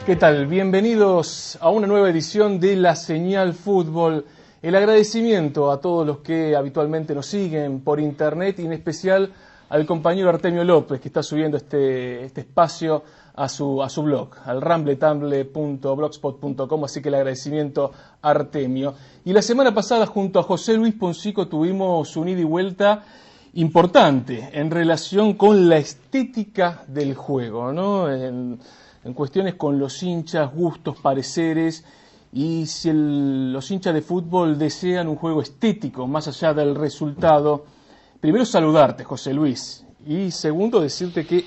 ¿Qué tal? Bienvenidos a una nueva edición de La Señal Fútbol. El agradecimiento a todos los que habitualmente nos siguen por internet y en especial al compañero Artemio López, que está subiendo este espacio a su blog, al rambletamble.blogspot.com, así que el agradecimiento a Artemio. Y la semana pasada junto a José Luis Poncico tuvimos un ida y vuelta importante en relación con la estética del juego, ¿no? En cuestiones con los hinchas, gustos, pareceres, y si los hinchas de fútbol desean un juego estético más allá del resultado. Primero saludarte, José Luis, y segundo decirte que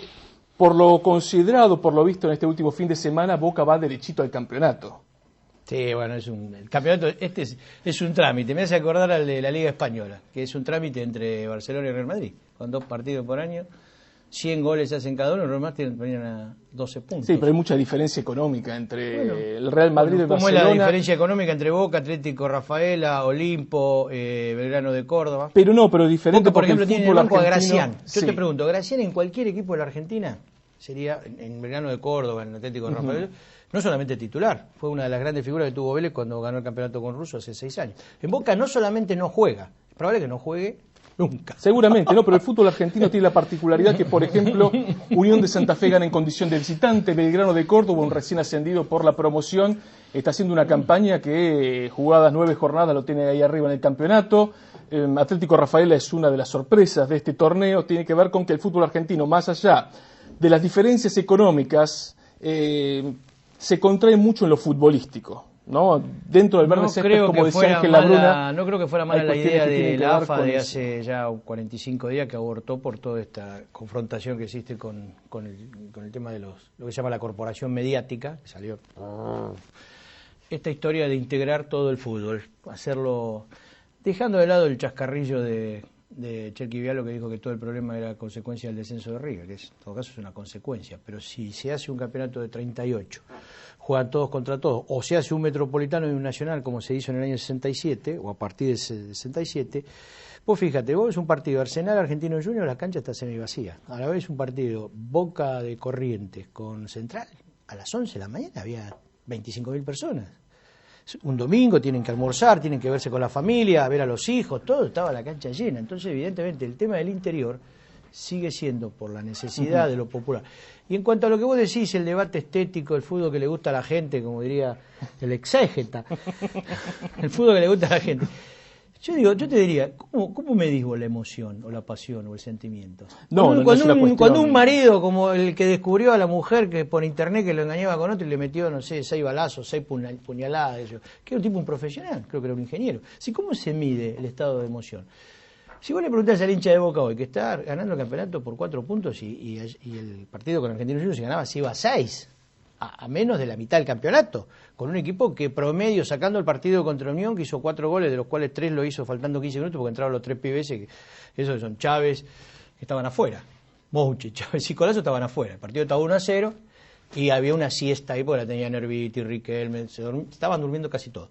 por lo considerado, por lo visto en este último fin de semana, Boca va derechito al campeonato. Sí, bueno, el campeonato es un trámite, me hace acordar al de la Liga Española, que es un trámite entre Barcelona y Real Madrid, con 2 partidos por año. 100 goles hacen cada uno, los demás tenían a 12 puntos. Sí, pero hay mucha diferencia económica entre el Real Madrid y el Barcelona. ¿Cómo es la diferencia económica entre Boca, Atlético Rafaela, Olimpo, Belgrano de Córdoba? Pero diferente. Boca, por ejemplo, tiene el banco a Gracián. Sí. Yo te pregunto, ¿Gracián en cualquier equipo de la Argentina? Sería en Belgrano de Córdoba, en Atlético Rafaela, no solamente titular, fue una de las grandes figuras que tuvo Vélez cuando ganó el campeonato con Russo hace 6 años. En Boca no solamente no juega, es probable que no juegue nunca. Seguramente, no, pero el fútbol argentino tiene la particularidad que, por ejemplo, Unión de Santa Fe gana en condición de visitante, Belgrano de Córdoba, un recién ascendido por la promoción, está haciendo una campaña que jugadas 9 jornadas lo tiene ahí arriba en el campeonato. Atlético Rafaela es una de las sorpresas de este torneo, tiene que ver con que el fútbol argentino, más allá de las diferencias económicas, se contrae mucho en lo futbolístico, ¿no? Dentro del verde césped, como decía Ángel Labruna. No creo que fuera mala la idea de la AFA de hace ya 45 días, que abortó por toda esta confrontación que existe con el tema de lo que se llama la corporación mediática, que salió esta historia de integrar todo el fútbol, hacerlo, dejando de lado el chascarrillo de Cherky Vialo, que dijo que todo el problema era consecuencia del descenso de River, que en todo caso es una consecuencia, pero si se hace un campeonato de 38, juegan todos contra todos, o se hace un metropolitano y un nacional como se hizo en el año 67, o a partir del 67, vos fíjate, vos ves un partido Arsenal Argentino Junior, la cancha está semivacía, a la vez un partido Boca de Corrientes con Central, a las 11 de la mañana había 25.000 personas. Un domingo tienen que almorzar, tienen que verse con la familia, ver a los hijos, todo estaba la cancha llena. Entonces, evidentemente, el tema del interior sigue siendo por la necesidad de lo popular. Y en cuanto a lo que vos decís, el debate estético, el fútbol que le gusta a la gente, como diría el exégeta, el fútbol que le gusta a la gente. Yo te diría, ¿cómo medís vos la emoción o la pasión o el sentimiento? Cuando un marido, como el que descubrió a la mujer que por internet que lo engañaba con otro y le metió, no sé, 6 balazos, 6 puñaladas, que era un tipo un profesional, creo que era un ingeniero. ¿Cómo se mide el estado de emoción? Si vos le preguntás al hincha de Boca hoy, que está ganando el campeonato por 4 puntos y el partido con Argentino Juniors se ganaba, se iba a 6, a menos de la mitad del campeonato, con un equipo que promedio, sacando el partido contra Unión, que hizo 4 goles, de los cuales 3 lo hizo faltando 15 minutos, porque entraron los 3 pibes, esos son Chávez, que estaban afuera, Mouche, Chávez y Colazo estaban afuera, el partido estaba 1-0, y había una siesta ahí, porque la tenía Nerviti, Riquelme, estaban durmiendo casi todos.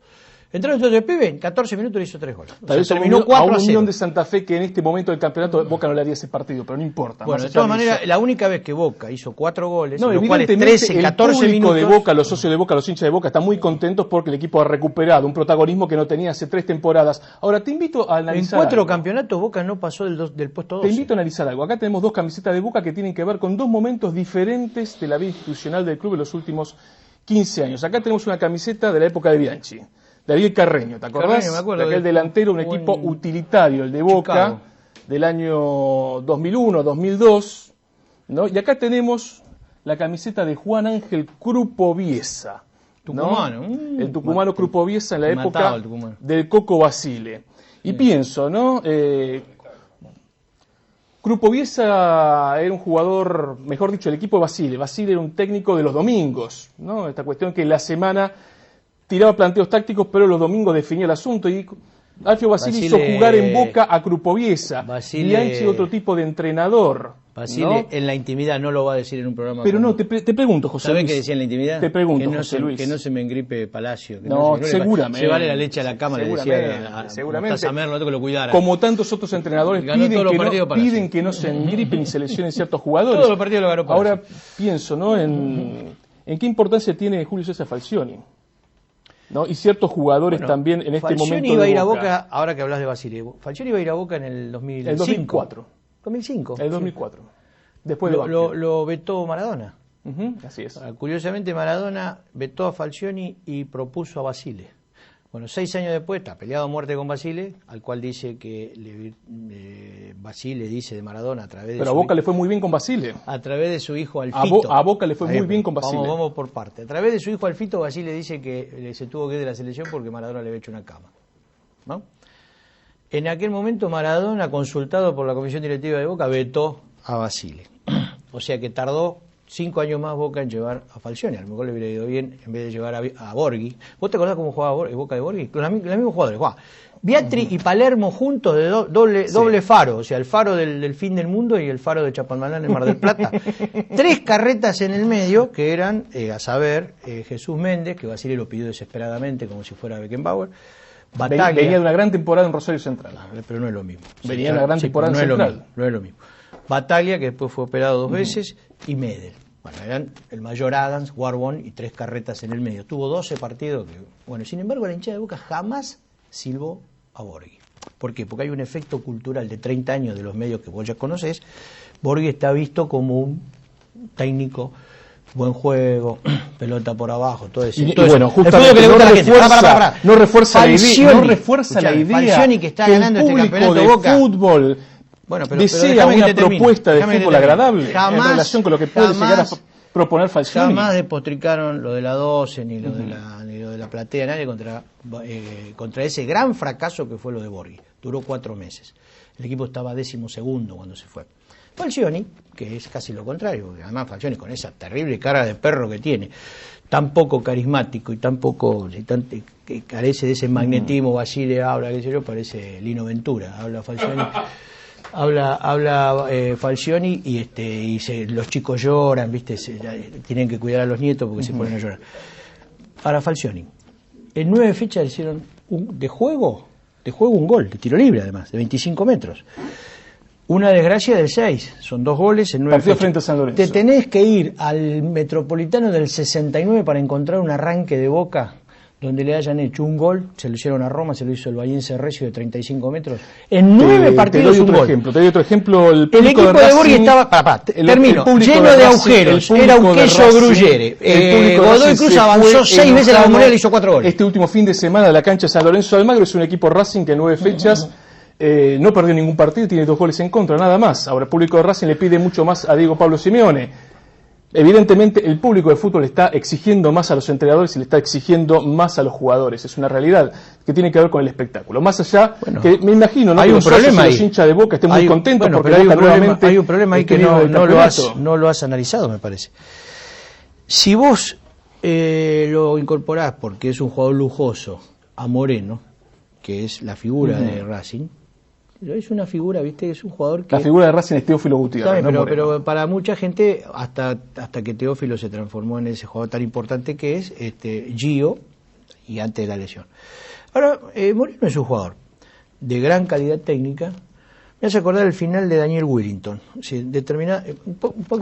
Entraron entonces el pibe, en 14 minutos le hizo 3 goles. Tal vez terminó 4-0. A Unión de Santa Fe, que en este momento del campeonato Boca no le haría ese partido, pero no importa. Bueno, de todas maneras, la única vez que Boca hizo 4 goles, no, los cuales 13, 14 minutos... El público de Boca, los socios de Boca, los hinchas de Boca, están muy contentos porque el equipo ha recuperado un protagonismo que no tenía hace 3 temporadas. Ahora, te invito a analizar... En 4 campeonatos Boca no pasó del puesto 12. Te invito a analizar algo. Acá tenemos 2 camisetas de Boca que tienen que ver con 2 momentos diferentes de la vida institucional del club en los últimos 15 años. Acá tenemos una camiseta de la época de Bianchi. David Carreño, ¿te acordás? Carreño, me acuerdo, de aquel delantero, un equipo utilitario, el de Boca, Chicago, del año 2001, 2002, ¿no? Y acá tenemos la camiseta de Juan Ángel Crupoviesa, tucumano, ¿no? El tucumano Crupoviesa en la época del Coco Basile. Y pienso, ¿no? Crupoviesa era un jugador, mejor dicho, el equipo de Basile. Basile era un técnico de los domingos, ¿no? Esta cuestión que en la semana tiraba planteos tácticos, pero los domingos definía el asunto. Y Alfio Basile hizo jugar en Boca a Crupoviesa. Bianchi, otro tipo de entrenador. Basile, ¿no? En la intimidad no lo va a decir en un programa. Pero como... no, te pregunto, José Luis. ¿Sabés qué decía en la intimidad? Te pregunto, José Luis. Que no se me engripe Palacio. Que no, seguramente. Se vale la leche a la cama, le decía seguramente. A Samer, no tengo que lo cuidara. Como tantos otros entrenadores piden que no se engripen y se lesionen ciertos jugadores. Todos los partidos lo ganó Palacio. Ahora pienso, ¿no? En ¿En qué importancia tiene Julio César Falcioni? ¿No? Y ciertos jugadores también en este Falcioni momento iba a de ir a Boca. Boca, ahora que hablas de Basile. Falcioni iba a ir a Boca en el 2005. El 2004. 2005. El 2004. Después de lo vetó Maradona. Así es. Curiosamente Maradona vetó a Falcioni y propuso a Basile. Bueno, 6 años después está peleado a muerte con Basile, al cual dice que Basile dice de Maradona a través de Pero a Boca le fue muy bien con Basile. a través de su hijo Alfito. A Boca le fue muy bien con Basile. Vamos por parte. A través de su hijo Alfito, Basile dice que se tuvo que ir de la selección porque Maradona le había hecho una cama, ¿no? En aquel momento Maradona, consultado por la comisión directiva de Boca, vetó a Basile. O sea que tardó 5 años más Boca en llevar a Falcioni. A lo mejor le hubiera ido bien en vez de llevar a Borghi. ¿Vos te acordás cómo jugaba Boca de Borghi? Con los mismos jugadores. Jugaba Biatri y Palermo juntos de doble faro. O sea, el faro del fin del mundo y el faro de Chapalmalán en Mar del Plata. 3 carretas en el medio que eran, a saber, Jesús Méndez, que Basile lo pidió desesperadamente como si fuera Beckenbauer. Venía de una gran temporada en Rosario Central. Pero no es lo mismo. Venía de una gran temporada en Central. No es lo mismo. Bataglia, que después fue operado 2 veces, y Medel. Bueno, eran el mayor Adams, Warbon y 3 carretas en el medio. Tuvo 12 partidos. Bueno, sin embargo, la hinchada de Boca jamás silbó a Borghi. ¿Por qué? Porque hay un efecto cultural de 30 años de los medios que vos ya conocés. Borghi está visto como un técnico, buen juego, pelota por abajo, todo eso. Y bueno, justamente no refuerza la idea. Falcioni, que está ganando este campeonato de Boca. Fútbol Bueno, desea una propuesta de fútbol agradable en relación con lo que puede llegar a proponer Falcioni. Jamás despotricaron lo de la 12 ni lo de la platea, nadie contra ese gran fracaso que fue lo de Borghi. Duró 4 meses. El equipo estaba 12º cuando se fue. Falcioni, que es casi lo contrario, porque además Falcioni con esa terrible cara de perro que tiene, tan poco carismático y tan poco que carece de ese magnetismo, Basile habla, qué sé yo, parece Lino Ventura, habla Falcioni. Habla Falcioni y los chicos lloran, ¿viste? Tienen que cuidar a los nietos porque se ponen a llorar. Para Falcioni, en 9 fechas hicieron de juego un gol, de tiro libre además, de 25 metros. Una desgracia del 6, son 2 goles en 9 fechas. Frente a San Lorenzo. Te tenés que ir al Metropolitano del 69 para encontrar un arranque de Boca donde le hayan hecho un gol, se lo hicieron a Roma, se lo hizo el Bahiense Recio de 35 metros, en 9 partidos un gol. Te doy otro ejemplo, el equipo de Borghi estaba, termino, lleno de agujeros, era un queso gruyere. Godoy Cruz avanzó 6 veces la Bombonera y le hizo 4 goles. Este último fin de semana la cancha San Lorenzo de Almagro es un equipo Racing que en 9 fechas no perdió ningún partido y tiene 2 goles en contra, nada más. Ahora el público de Racing le pide mucho más a Diego Pablo Simeone. Evidentemente el público de fútbol está exigiendo más a los entrenadores y le está exigiendo más a los jugadores. Es una realidad que tiene que ver con el espectáculo. Más allá, que me imagino, ¿no? Hay un problema ahí. Los hinchas de Boca estén muy contentos porque pero Boca nuevamente hay un problema ahí que no lo has analizado, me parece. Si vos lo incorporás porque es un jugador lujoso a Moreno, que es la figura de Racing, es una figura, ¿viste? Es un jugador que... La figura de Racing es Teófilo Gutiérrez. Pero para mucha gente, hasta que Teófilo se transformó en ese jugador tan importante que es Gio, y antes de la lesión. Ahora, Moreno es un jugador de gran calidad técnica. Me hace acordar el final de Daniel Wellington.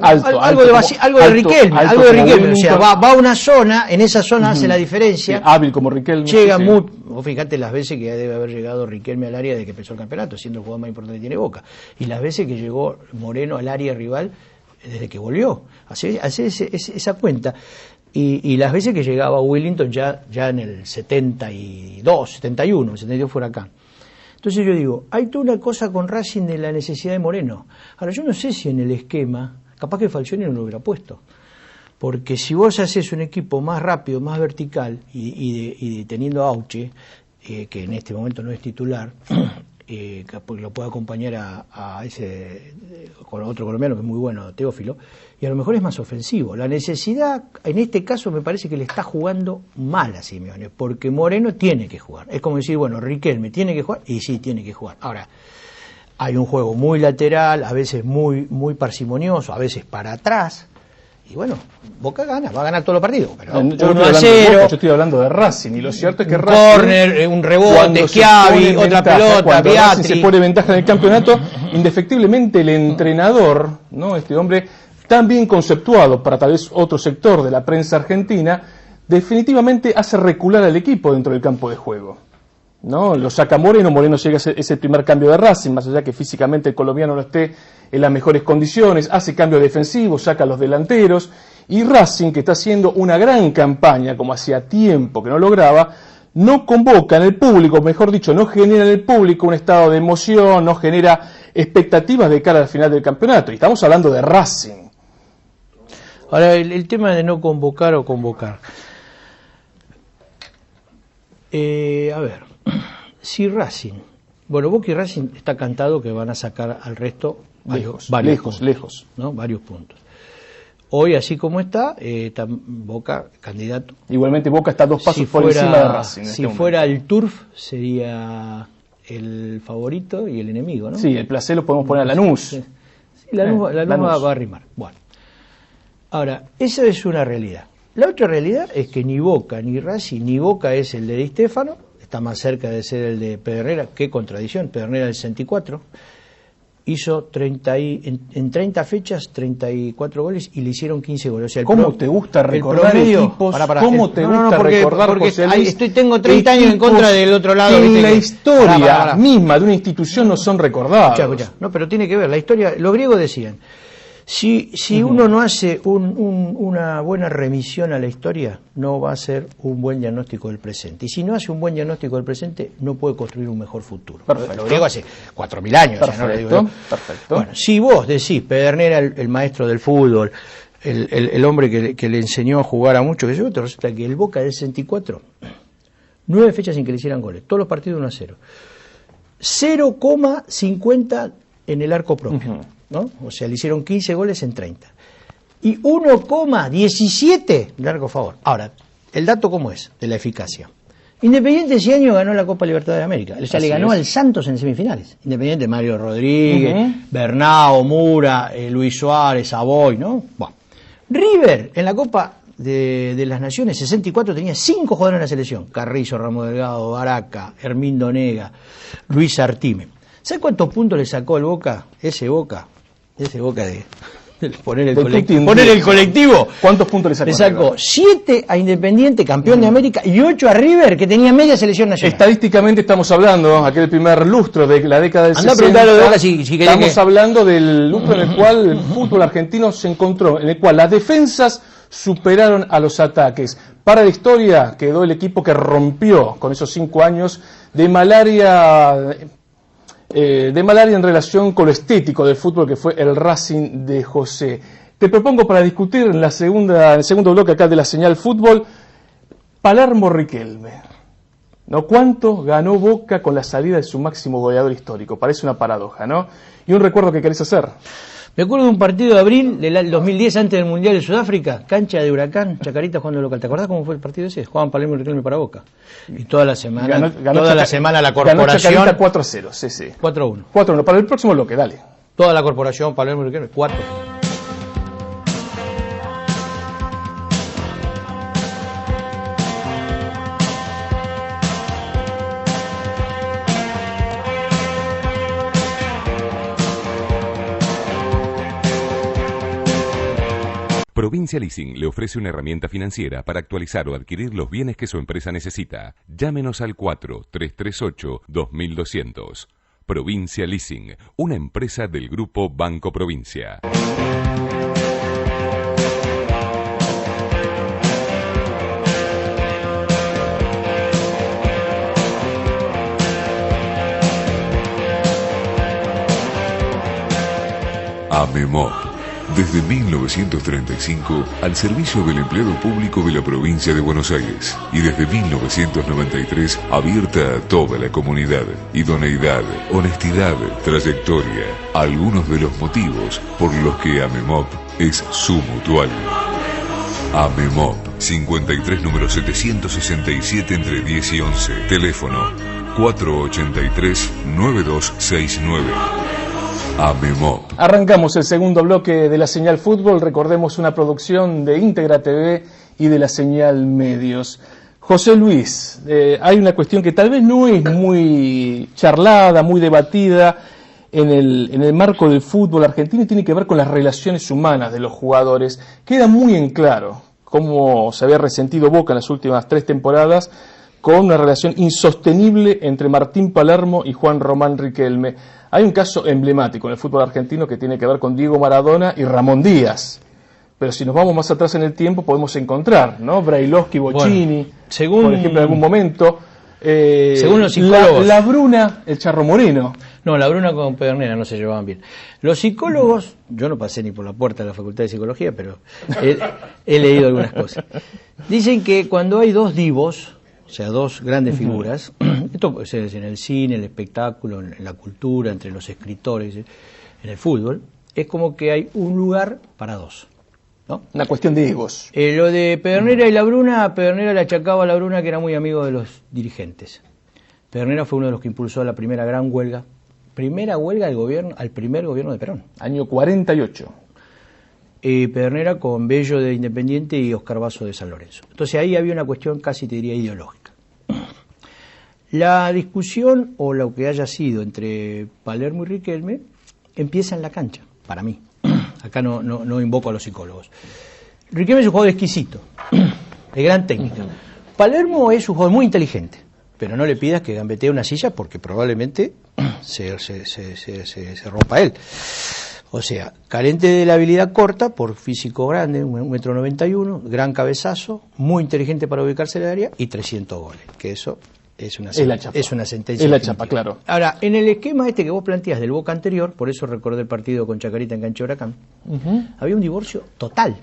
Algo de Riquelme. O sea, va a una zona, en esa zona hace la diferencia. Hábil como Riquelme. Llega muy... Vos fíjate las veces que debe haber llegado Riquelme al área desde que empezó el campeonato, siendo el jugador más importante que tiene Boca. Y las veces que llegó Moreno al área rival desde que volvió. Hace esa cuenta. Y las veces que llegaba Wellington ya en el 72, 71, el 72 fue acá. Entonces yo digo, hay toda una cosa con Racing de la necesidad de Moreno. Ahora yo no sé si en el esquema, capaz que Falcioni no lo hubiera puesto. Porque si vos haces un equipo más rápido, más vertical, y teniendo a Auche, que en este momento no es titular, porque lo puede acompañar a ese con otro colombiano que es muy bueno, Teófilo, y a lo mejor es más ofensivo. La necesidad, en este caso, me parece que le está jugando mal a Simeone, porque Moreno tiene que jugar. Es como decir, bueno, Riquelme tiene que jugar, y sí, tiene que jugar. Ahora, hay un juego muy lateral, a veces muy parsimonioso, a veces para atrás. Y bueno, Boca va a ganar todos los partidos. Pero yo estoy hablando de Racing, y lo cierto es que Racing, córner, un rebote, Schiavi, otra pelota, Racing se pone ventaja en el campeonato, indefectiblemente el entrenador, ¿no? Este hombre tan bien conceptuado para tal vez otro sector de la prensa argentina, definitivamente hace recular al equipo dentro del campo de juego, ¿no? Lo saca Moreno llega a ese primer cambio de Racing, más allá que físicamente el colombiano no esté en las mejores condiciones, hace cambio defensivo, saca a los delanteros, y Racing, que está haciendo una gran campaña, como hacía tiempo que no lograba, no convoca en el público, mejor dicho, no genera en el público un estado de emoción, no genera expectativas de cara al final del campeonato, y estamos hablando de Racing. Ahora, el tema de no convocar o convocar. A ver, si Racing, bueno, Boca y Racing está cantado que van a sacar al resto varios puntos, ¿no? Varios puntos. Hoy, así como está Boca candidato. Igualmente Boca está 2 pasos por encima de Racing. Si fuera el Turf, sería el favorito y el enemigo, ¿no? Sí, el placer lo podemos poner a Lanús. Sí, Lanús va a arrimar. Bueno, ahora, esa es una realidad. La otra realidad es que ni Boca ni Racing, ni Boca es el de Di Stéfano, está más cerca de ser el de Pedernera. Qué contradicción, Pedernera del 64, hizo en 30 fechas 34 goles y le hicieron 15 goles. O sea, ¿Cómo te gusta recordar equipos? ¿Cómo te gusta recordar, José Luis? Tengo 30 años en contra del otro lado. En la historia misma de una institución no son recordados. Escucha. No, pero tiene que ver, la historia, los griegos decían, si uno no hace una buena remisión a la historia, no va a hacer un buen diagnóstico del presente. Y si no hace un buen diagnóstico del presente, no puede construir un mejor futuro. Perfecto. Los griegos hace 4.000 años. Perfecto, ya no le digo yo. Perfecto. Bueno, si vos decís, Pedernera, el maestro del fútbol, el hombre que le enseñó a jugar a muchos, que yo, te resulta que el Boca del 64, 9 fechas sin que le hicieran goles, todos los partidos 1-0. 0,50 en el arco propio. ¿No? O sea, le hicieron 15 goles en 30. Y 1,17 de arco a favor. Ahora, el dato ¿cómo es? De la eficacia. Independiente ese año ganó la Copa Libertadores de América. O sea, le ganó al Santos en semifinales. Independiente, Mario Rodríguez, Bernao, Mura, Luis Suárez, Aboy, ¿no? Bueno. River, en la Copa de las Naciones, 64, tenía 5 jugadores en la selección. Carrizo, Ramos Delgado, Baraca, Hermindo Nega, Luis Artime. ¿Sabes cuántos puntos le sacó el Boca? Ese Boca de poner el colectivo. ¿Cuántos puntos le sacó? Le sacó 7 a Independiente, campeón de América, y 8 a River, que tenía media selección nacional. Estadísticamente estamos hablando, aquel primer lustro de la década del 60. A preguntarlo de Boca si estamos hablando del lustro en el cual el fútbol argentino se encontró, en el cual las defensas superaron a los ataques. Para la historia quedó el equipo que rompió con esos 5 años de malaria en relación con lo estético del fútbol, que fue el Racing de José. Te propongo para discutir en el segundo bloque acá de la Señal Fútbol, Palermo-Riquelme. ¿No? ¿Cuánto ganó Boca con la salida de su máximo goleador histórico? Parece una paradoja, ¿no? Y un recuerdo que querés hacer. Me acuerdo de un partido de abril del 2010, antes del Mundial de Sudáfrica, cancha de Huracán, Chacarita jugando local. ¿Te acordás cómo fue el partido ese? Jugaban Palermo y Riquelme para Boca. Y toda la semana, la semana la corporación... Ganó Chacarita 4-0, sí. 4-1. 4-1, para el próximo bloque, dale. Toda la corporación, Palermo y Riquelme, 4. Provincia Leasing le ofrece una herramienta financiera para actualizar o adquirir los bienes que su empresa necesita. Llámenos al 4-338-2200. Provincia Leasing, una empresa del Grupo Banco Provincia. AMEMOP, desde 1935 al servicio del empleado público de la provincia de Buenos Aires y desde 1993 abierta a toda la comunidad. Idoneidad, honestidad, trayectoria, algunos de los motivos por los que AMEMOP es su mutual. AMEMOP, 53 número 767 entre 10 y 11, teléfono 483-9269. AMEMOP. Arrancamos el segundo bloque de la Señal Fútbol. Recordemos una producción de Íntegra TV y de la Señal Medios. José Luis, hay una cuestión que tal vez no es muy charlada, muy debatida, en el marco del fútbol argentino y tiene que ver con las relaciones humanas de los jugadores. Queda muy en claro cómo se había resentido Boca en las últimas 3 temporadas con una relación insostenible entre Martín Palermo y Juan Román Riquelme. Hay un caso emblemático en el fútbol argentino que tiene que ver con Diego Maradona y Ramón Díaz. Pero si nos vamos más atrás en el tiempo podemos encontrar, ¿no? Brailovsky, Bocchini, por ejemplo, en algún momento. Según los psicólogos. La Bruna, el Charro Moreno. No, la Bruna con Pedernera no se llevaban bien. Los psicólogos, yo no pasé ni por la puerta de la Facultad de Psicología, pero he leído algunas cosas. Dicen que cuando hay 2 divos, o sea, 2 grandes figuras, esto puede ser en el cine, en el espectáculo, en la cultura, entre los escritores, en el fútbol, es como que hay un lugar para 2. ¿No? Una cuestión de egos. Lo de Pedernera y la Bruna, Pedernera le achacaba a la Bruna que era muy amigo de los dirigentes. Pedernera fue uno de los que impulsó la primera gran huelga. Primera huelga del gobierno, al primer gobierno de Perón. Año 48. Pedernera con Bello de Independiente y Oscar Basso de San Lorenzo. Entonces ahí había una cuestión casi, te diría, ideológica. La discusión, o lo que haya sido entre Palermo y Riquelme, empieza en la cancha, para mí. Acá no invoco a los psicólogos. Riquelme es un jugador exquisito, de gran técnica. Palermo es un jugador muy inteligente, pero no le pidas que gambetee una silla porque probablemente se rompa él. O sea, carente de la habilidad corta, por físico grande, 1,91 m, gran cabezazo, muy inteligente para ubicarse en el área y 300 goles, que eso es una sentencia. Es la chapa, claro. Ahora, en el esquema que vos planteás del Boca anterior, por eso recordé el partido con Chacarita en Cancha Huracán, había un divorcio total.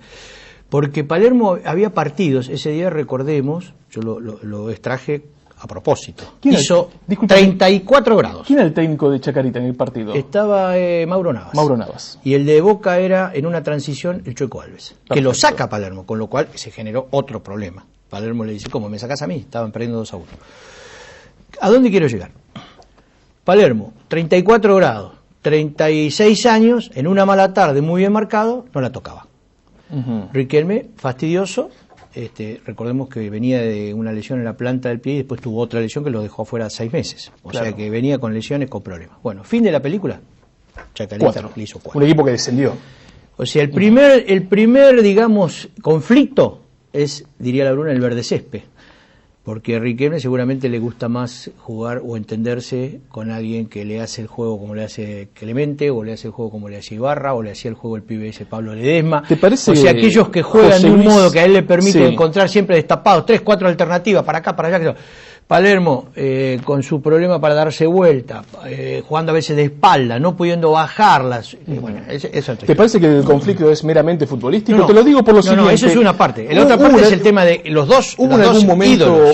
Porque Palermo había partidos, ese día recordemos, yo lo extraje a propósito. Hizo 34 grados. ¿Quién era el técnico de Chacarita en el partido? Estaba Mauro Navas. Mauro Navas. Y el de Boca era, en una transición, el Chueco Alves. Perfecto. Que lo saca Palermo, con lo cual se generó otro problema. Palermo le dice, ¿cómo me sacás a mí? Estaban perdiendo 2-1. ¿A dónde quiero llegar? Palermo, 34 grados, 36 años, en una mala tarde, muy bien marcado, no la tocaba. Riquelme, fastidioso, recordemos que venía de una lesión en la planta del pie y después tuvo otra lesión que lo dejó afuera 6 meses. O sea que venía con lesiones, con problemas. Bueno, fin de la película, Chacarita le hizo 4. Un equipo que descendió. O sea, el primer, digamos, conflicto es, diría la Bruna, el verde césped. Porque a Riquelme seguramente le gusta más jugar o entenderse con alguien que le hace el juego como le hace Clemente, o le hace el juego como le hace Ibarra, o le hacía el juego el pibe ese Pablo Ledesma. ¿Te parece? O sea, aquellos que juegan de un modo que a él le permite encontrar siempre destapados, 3, 4 alternativas, para acá, para allá. Palermo, con su problema para darse vuelta, jugando a veces de espalda, no pudiendo bajarlas. Bueno, eso ¿Te parece que el conflicto es meramente futbolístico? No, te lo digo por lo siguiente. No, eso es una parte. La otra parte es el tema de los dos ídolos.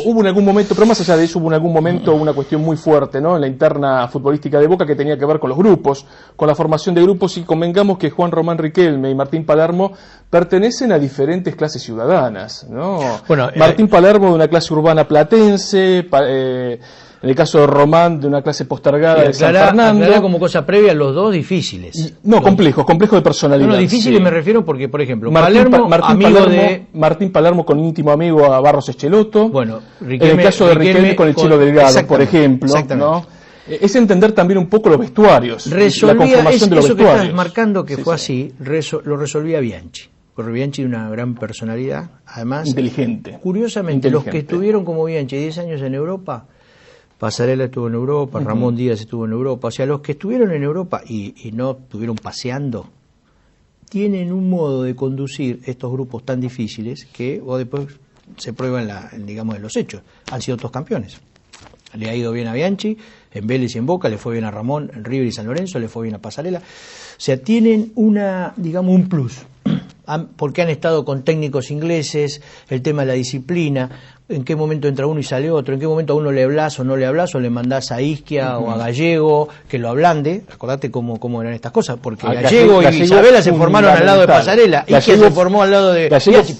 Hubo en algún momento, pero más allá de eso, hubo en algún momento una cuestión muy fuerte, ¿no? En la interna futbolística de Boca que tenía que ver con los grupos, con la formación de grupos, y convengamos que Juan Román Riquelme y Martín Palermo pertenecen a diferentes clases ciudadanas, ¿no? Bueno, Martín Palermo de una clase urbana platense, en el caso de Román de una clase postergada de San Fernando. Aclarar como cosa previa los dos difíciles. Complejos de personalidad. No, difíciles me refiero porque, por ejemplo, Martín Palermo con íntimo amigo a Barros Echeloto. Bueno, Riquelme, en el caso de Riquelme con el Chilo Delgado, por ejemplo, ¿no? Es entender también un poco los vestuarios, la conformación de los vestuarios. Eso que estás marcando que fue así, lo resolvía Bianchi. Porque Bianchi era una gran personalidad, además inteligente. Curiosamente, los que estuvieron como Bianchi 10 años en Europa, Pasarela estuvo en Europa, Ramón Díaz estuvo en Europa, o sea, los que estuvieron en Europa y no estuvieron paseando, tienen un modo de conducir estos grupos tan difíciles que después se prueban digamos, en los hechos. Han sido todos campeones. Le ha ido bien a Bianchi, en Vélez y en Boca, le fue bien a Ramón, en River y San Lorenzo, le fue bien a Pasarela. O sea, tienen un plus. Porque han estado con técnicos ingleses, el tema de la disciplina, en qué momento entra uno y sale otro, en qué momento a uno le hablas o no le hablas, o le mandás a Isquia o a Gallego que lo ablande. Acordate cómo eran estas cosas, porque Gallego y Isabela se formaron al lado de Pasarela, Isquia se formó al lado de Bianchi,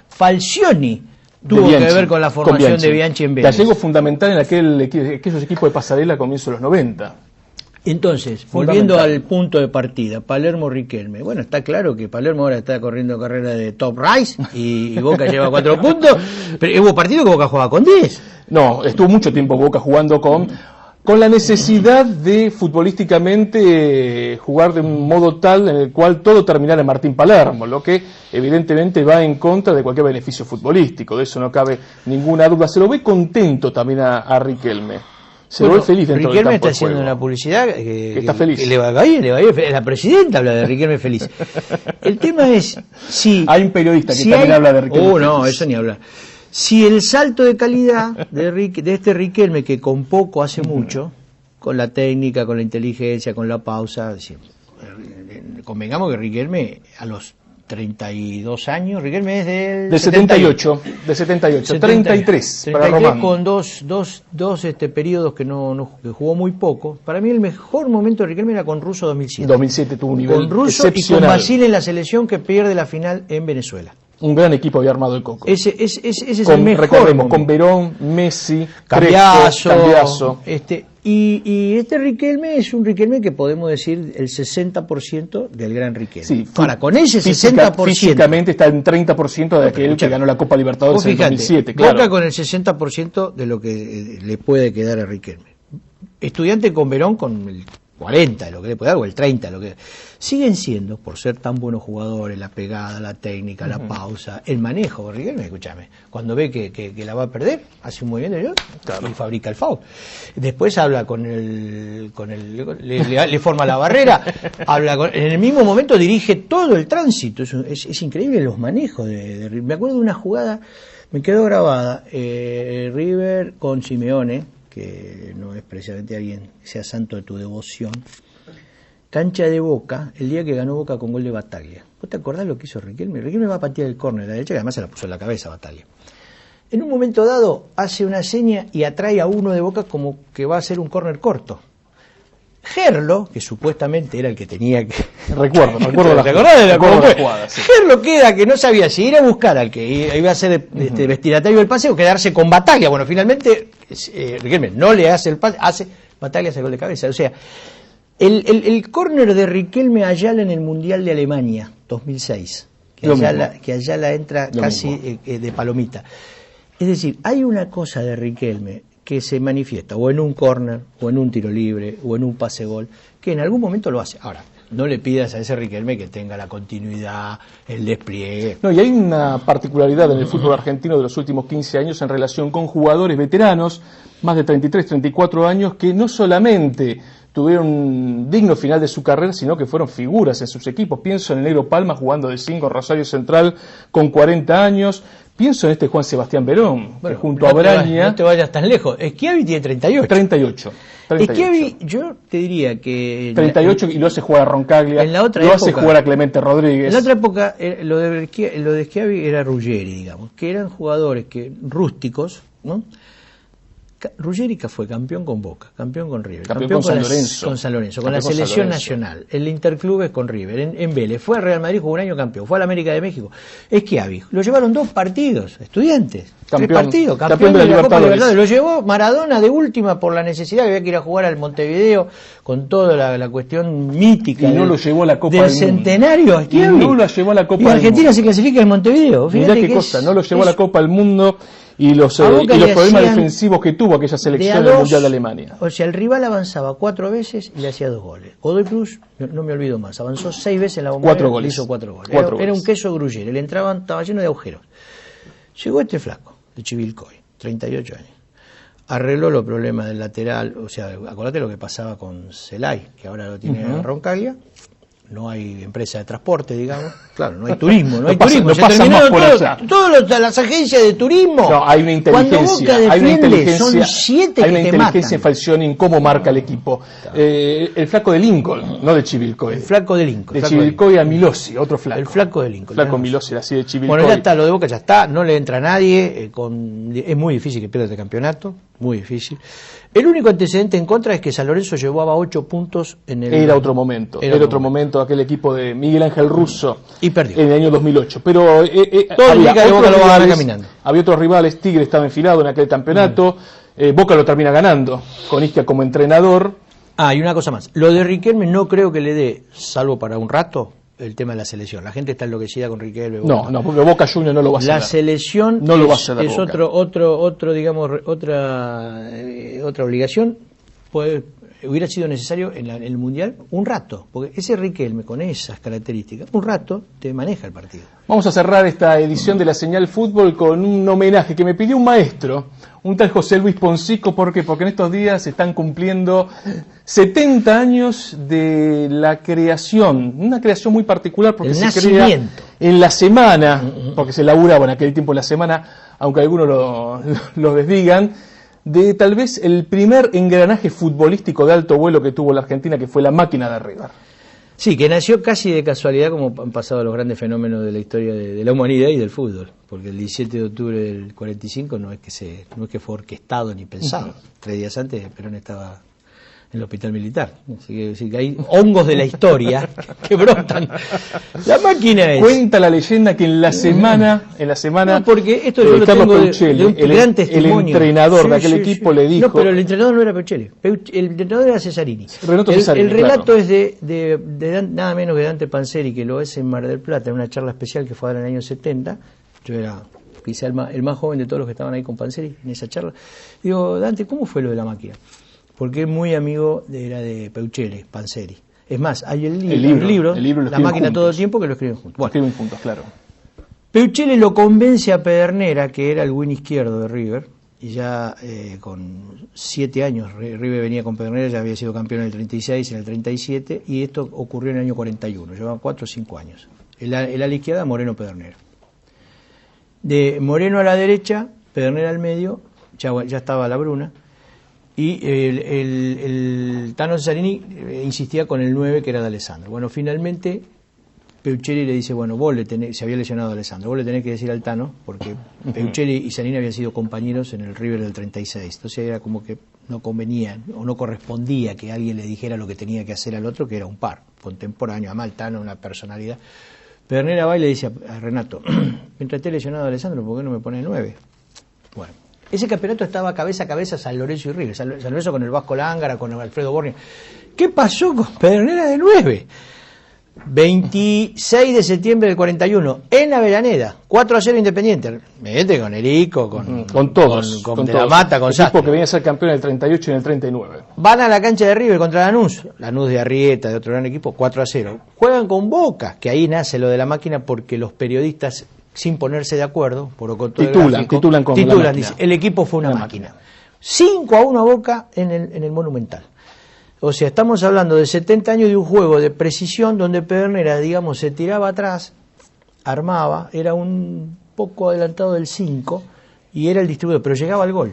Falcioni tuvo que ver con la formación de Bianchi en Vélez. Gallego fundamental en aquellos equipos de Pasarela a comienzos de los 90. Entonces, volviendo al punto de partida, Palermo-Riquelme. Bueno, está claro que Palermo ahora está corriendo carrera de top race y Boca lleva 4 puntos, pero hubo partido que Boca jugaba con 10. No, estuvo mucho tiempo Boca jugando con con la necesidad de futbolísticamente jugar de un modo tal en el cual todo terminara en Martín Palermo, lo que evidentemente va en contra de cualquier beneficio futbolístico, de eso no cabe ninguna duda. Se lo ve contento también a Riquelme, se lo ve feliz dentro del campo Riquelme está de haciendo juego. una publicidad que está feliz. Que le va bien, la presidenta habla de Riquelme feliz. El tema es si hay un periodista que también habla de Riquelme no, feliz. eso ni hablar. Si el salto de calidad de este Riquelme, que con poco hace mucho, con la técnica, con la inteligencia, con la pausa, convengamos que Riquelme a los 32 años, Riquelme es del 78, 33 para Román. Con dos periodos que que jugó muy poco. Para mí el mejor momento de Riquelme era con Russo 2007. 2007 tuvo un nivel con Russo excepcional. Y con Basile en la selección que pierde la final en Venezuela. Un gran equipo había armado el Coco. Ese es el mejor. Recordemos, con Verón, Messi, Cambiaso. Y este Riquelme es un Riquelme que podemos decir el 60% del gran Riquelme. Sí, ahora, con ese 60%. Físicamente está en 30% de aquel que ganó la Copa Libertadores en 2007. Claro. Boca con el 60% de lo que le puede quedar a Riquelme. Estudiante con Verón con el 40 de lo que le puede dar, o el 30 de lo que siguen siendo, por ser tan buenos jugadores, la pegada, la técnica, la pausa, el manejo. Riquelme, escúchame, cuando ve que la va a perder, hace un movimiento y fabrica el foul. Después habla le forma la barrera, en el mismo momento dirige todo el tránsito. Es increíble los manejos de me acuerdo de una jugada, me quedó grabada, River con Simeone, que no es precisamente alguien que sea santo de tu devoción, cancha de Boca, el día que ganó Boca con gol de Bataglia. ¿Vos te acordás lo que hizo Riquelme? Riquelme va a patear el córner a la derecha, que además se la puso en la cabeza a Bataglia. En un momento dado hace una seña y atrae a uno de Boca como que va a hacer un córner corto. Gerlo, que supuestamente era el que tenía que... Recuerdo ¿Te acordás de la jugada? Sí. Gerlo queda que no sabía si ir a buscar al que iba a ser destinatario del pase o quedarse con Bataglia. Bueno, finalmente Riquelme no le hace el pase, Bataglia hace el gol de cabeza. O sea, el córner de Riquelme Ayala en el Mundial de Alemania 2006, que Ayala entra casi de palomita. Es decir, hay una cosa de Riquelme que se manifiesta o en un córner, o en un tiro libre, o en un pase gol, que en algún momento lo hace. Ahora, no le pidas a ese Riquelme que tenga la continuidad, el despliegue. No, y hay una particularidad en el fútbol argentino de los últimos 15 años en relación con jugadores veteranos, más de 33, 34 años, que no solamente tuvieron un digno final de su carrera, sino que fueron figuras en sus equipos. Pienso en el Negro Palma jugando de 5 en Rosario Central con 40 años. Pienso en Juan Sebastián Verón, que junto a Braña... No te vayas tan lejos. Schiavi tiene 38. Schiavi, yo te diría que... 38 y lo hace jugar a Roncaglia, en la otra lo época, hace jugar a Clemente Rodríguez. En la otra época, lo de Schiavi era Ruggeri, digamos, que eran jugadores rústicos, ¿no? Ruggeri fue campeón con Boca, campeón con River, campeón con San Lorenzo, con la selección nacional, el Interclubes con River, en Vélez, fue a Real Madrid, jugó un año campeón, fue a la América de México. Schiavi, lo llevaron 2 partidos, Estudiantes, 3 partidos, campeón de la Copa Libertadores. Lo llevó Maradona de última por la necesidad que había que ir a jugar al Montevideo con toda la cuestión mítica. Y no lo llevó a la Copa del del Mundo. Centenario, Schiavi. Y no lo llevó a la Copa y del Argentina Mundo. se clasifica en Montevideo. Mirá qué cosa, no lo llevó a la Copa del Mundo. Y los problemas defensivos que tuvo aquella selección del Mundial de Alemania. O sea, el rival avanzaba 4 veces y le hacía 2 goles. Godoy Cruz, no me olvido más, avanzó 6 veces en la Bombonera 4 goles. Y hizo 4 goles. 4 Era un goles. queso gruyere, le entraban, estaba lleno de agujeros. Llegó este flaco, de Chivilcoy, 38 años. Arregló los problemas del lateral, o sea, acordate lo que pasaba con Celay, que ahora lo tiene Roncaglia. No hay empresa de transporte, digamos. Claro, no hay turismo, no hay turismo. No Se pasa más por allá. Todas las agencias de turismo. No, hay una inteligencia. Cuando Boca defiende, son 7 hay que una te inteligencia en matan. Falcioni en cómo marca el equipo. El flaco de Lincoln, no de Chivilcoy. El flaco de Lincoln. De Chivilcoy a Milossi, otro flaco. El flaco de Lincoln. Flaco Milossi, así de Chivilcoy. Bueno, ya está, lo de Boca ya está, no le entra a nadie. Es muy difícil que pierda este campeonato, muy difícil. El único antecedente en contra es que San Lorenzo llevaba 8 puntos en el... Era otro momento, era otro momento aquel equipo de Miguel Ángel Russo. Y perdió. En el año 2008. Pero todo indica que Boca lo va a ganar caminando. Había otros rivales, Tigre estaba enfilado en aquel campeonato, Boca lo termina ganando, con Isquia como entrenador. Y una cosa más, lo de Riquelme no creo que le dé, salvo para un rato, el tema de la selección. La gente está enloquecida con Riquelme. No, porque Boca Juniors no lo va a hacer. La selección no lo va a hacer es Boca. otra obligación. hubiera sido necesario en el Mundial un rato, porque ese Riquelme con esas características, un rato te maneja el partido. Vamos a cerrar esta edición de la Señal Fútbol con un homenaje que me pidió un maestro, un tal José Luis Poncico. ¿Por qué? Porque en estos días se están cumpliendo 70 años de la creación, una creación muy particular porque se crea en la semana, porque se laburaba en aquel tiempo la semana, aunque algunos lo desdigan, de tal vez el primer engranaje futbolístico de alto vuelo que tuvo la Argentina, que fue la máquina de River. Sí, que nació casi de casualidad, como han pasado los grandes fenómenos de la historia de la humanidad y del fútbol, porque el 17 de octubre del 45 no es que fue orquestado ni pensado. 3 días antes Perón estaba en el hospital militar, así que hay hongos de la historia que brotan. La máquina es... Cuenta la leyenda que en la semana no, porque esto yo lo Carlos tengo Peuchelli, de un gran testimonio. El entrenador de aquel equipo le dijo... No, pero el entrenador no era Peuchelli, el entrenador era Cesarini. Cesarini, el relato es de nada menos que Dante Panzeri, que lo es en Mar del Plata, en una charla especial que fue ahora en el año 70. Yo era quizá el más joven de todos los que estaban ahí con Panzeri en esa charla. Digo, Dante, ¿cómo fue lo de la máquina? Porque es muy amigo de Peuchelli, Panzeri. Es más, hay el libro La máquina juntos. Todo el tiempo, que lo escriben juntos. Bueno, escriben juntos, claro. Peuchelli lo convence a Pedernera, que era el win izquierdo de River, y ya con 7 años, River venía con Pedernera, ya había sido campeón en el 36, en el 37, y esto ocurrió en el año 41, llevaban 4 o 5 años. El ala izquierda, Moreno Pedernera. De Moreno a la derecha, Pedernera al medio, ya estaba la Bruna, y el Tano Cesarini insistía con el 9, que era de Alessandro. Bueno, finalmente Peuchelli le dice, bueno, se había lesionado a Alessandro, vos le tenés que decir al Tano, porque Peuchelli y Cesarini habían sido compañeros en el River del 36, entonces era como que no convenía o no correspondía que alguien le dijera lo que tenía que hacer al otro, que era un par, contemporáneo, además el Tano, una personalidad. Pedernera va y le dice a Renato, mientras esté lesionado a Alessandro, ¿por qué no me pone el 9? Bueno, ese campeonato estaba cabeza a cabeza San Lorenzo y River, San Lorenzo con el Vasco Lángara, con el Alfredo Borghi. ¿Qué pasó con Pedernera de 9? 26 de septiembre del 41, en Avellaneda, 4-0 Independiente. Mete con Erico, con todos, con De la Mata, con Sastre. Equipo que venía a ser campeón en el 38 y en el 39. Van a la cancha de River contra Lanús de Arrieta, de otro gran equipo, 4-0. Juegan con Boca, que ahí nace lo de la máquina, porque los periodistas, sin ponerse de acuerdo, titulan, dice, el equipo fue una máquina. 5-1 a Boca en el Monumental. O sea, estamos hablando de 70 años de un juego de precisión donde Pedernera, digamos, se tiraba atrás, armaba, era un poco adelantado del 5 y era el distribuidor, pero llegaba al gol.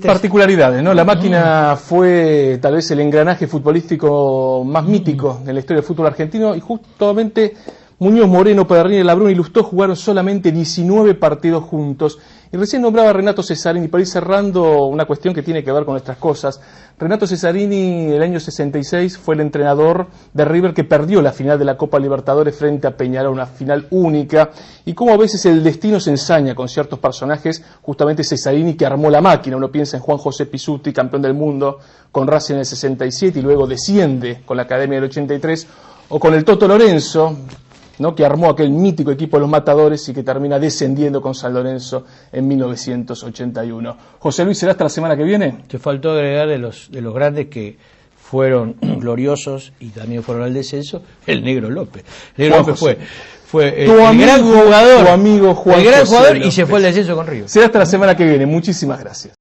Particularidades, ¿no? La máquina fue tal vez el engranaje futbolístico más mítico de la historia del fútbol argentino, y justamente Muñoz, Moreno, Pedernera y Labruna y Lustó jugaron solamente 19 partidos juntos. Y recién nombraba a Renato Cesarini, para ir cerrando una cuestión que tiene que ver con nuestras cosas. Renato Cesarini, el año 66, fue el entrenador de River que perdió la final de la Copa Libertadores frente a Peñarol, una final única. Y cómo a veces el destino se ensaña con ciertos personajes, justamente Cesarini que armó la máquina. Uno piensa en Juan José Pizzuti, campeón del mundo con Racing en el 67 y luego desciende con la Academia del 83, o con el Toto Lorenzo, ¿no?, que armó aquel mítico equipo de los Matadores y que termina descendiendo con San Lorenzo en 1981. José Luis, ¿será hasta la semana que viene? Te faltó agregar de los grandes que fueron gloriosos y también fueron al descenso, el Negro López. El Negro López fue el gran jugador, tu amigo Juan el gran José jugador López. Y se fue al descenso con River. Será hasta la semana que viene. Muchísimas gracias.